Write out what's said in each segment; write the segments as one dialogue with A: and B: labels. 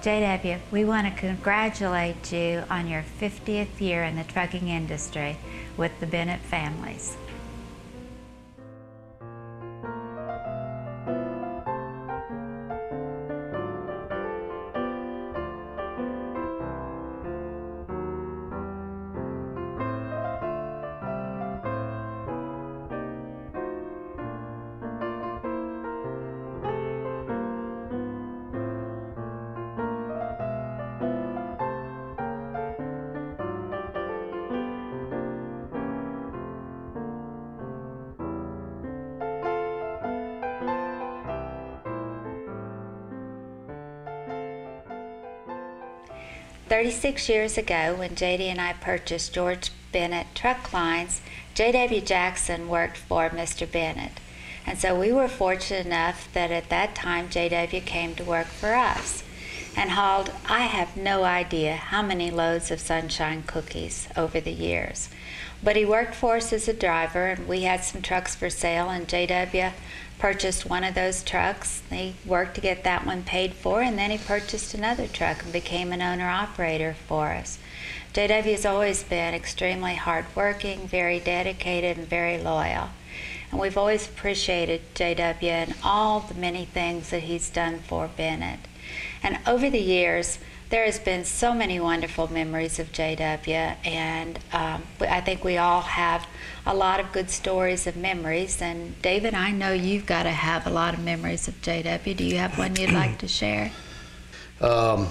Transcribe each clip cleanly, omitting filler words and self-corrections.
A: JW, we want to congratulate you on your 50th year in the trucking industry with the Bennett families. "36 years ago, when JD and I purchased George Bennett Truck Lines, J.W. Jackson worked for Mr. Bennett. And so we were fortunate enough that at that time J.W. came to work for us and hauled, I have no idea how many loads of sunshine cookies over the years. But he worked for us as a driver, and we had some trucks for sale, and J.W. purchased one of those trucks. He worked to get that one paid for, and then he purchased another truck and became an owner-operator for us. J.W. has always been extremely hardworking, very dedicated, and very loyal. And we've always appreciated J.W. and all the many things that he's done for Bennett. And over the years, there has been so many wonderful memories of J.W., and I think we all have a lot of good stories and memories. And David, I know you've got to have a lot of memories of J.W. Do you have one you'd like to share?
B: I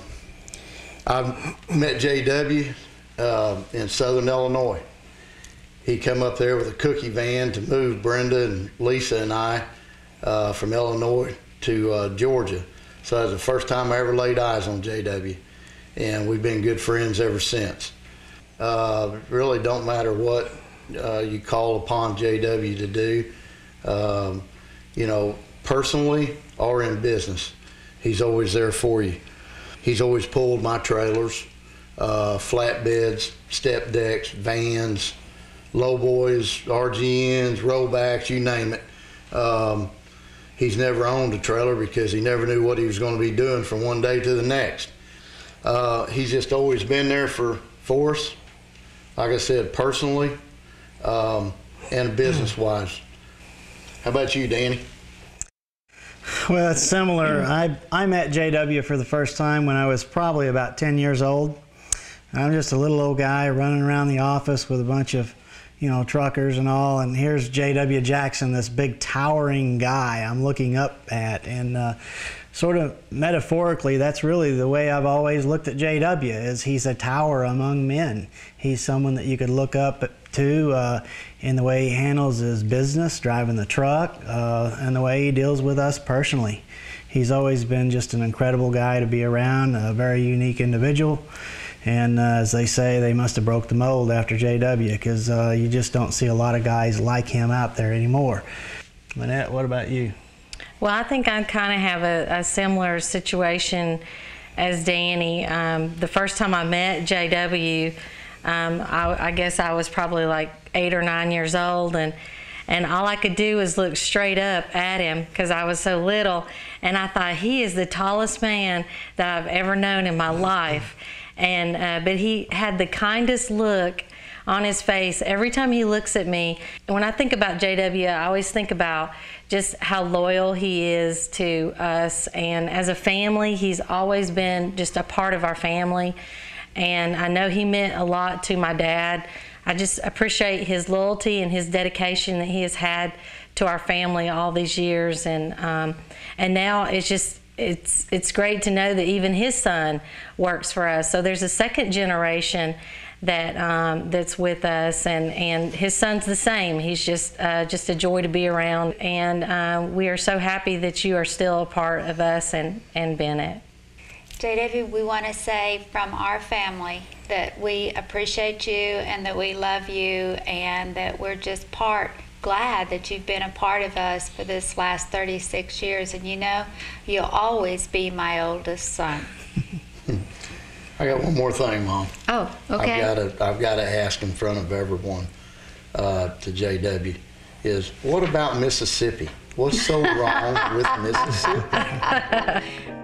B: met J.W. In Southern Illinois. He come up there with a cookie van to move Brenda and Lisa and I from Illinois to Georgia. So that was the first time I ever laid eyes on J.W. And we've been good friends ever since. Really don't matter what you call upon J.W. to do, you know, personally or in business, he's always there for you. He's always pulled my trailers, flatbeds, step decks, vans, lowboys, RGNs, rollbacks, you name it. He's never owned a trailer because he never knew what he was going to be doing from one day to the next. He's just always been there for us, like I said, personally and business-wise. How about you, Danny?
C: Well, it's similar. I met JW for the first time when I was probably about 10 years old. I'm just a little old guy running around the office with a bunch of, you know, truckers and all, and here's J.W. Jackson, this big towering guy I'm looking up at, and sort of metaphorically, that's really the way I've always looked at J.W., is he's a tower among men. He's someone that you could look up to in the way he handles his business, driving the truck, and the way he deals with us personally. He's always been just an incredible guy to be around, a very unique individual. And as they say, they must have broke the mold after J.W., because you just don't see a lot of guys like him out there anymore. Bennett, what about you?
D: Well, I think I kind of have a similar situation as Danny. The first time I met J.W., I guess I was probably like 8 or 9 years old, and all I could do was look straight up at him because I was so little, and I thought, he is the tallest man that I've ever known in my life. And but he had the kindest look on his face every time he looks at me. When I think about JW, I always think about just how loyal he is to us, and as a family, he's always been just a part of our family. And I know he meant a lot to my dad. I just appreciate his loyalty and his dedication that he has had to our family all these years. And now it's just, it's great to know that even his son works for us. So there's a second generation that that's with us, and his son's the same. He's just a joy to be around, and we are so happy that you are still a part of us and Bennett.
A: JW, we want to say from our family that we appreciate you and that we love you, and that we're just glad that you've been a part of us for this last 36 years. And you know, you'll always be my oldest son.
B: I got one more thing, Mom.
A: Oh, okay.
B: I've got to ask in front of everyone to JW is, what about Mississippi? What's so wrong with Mississippi?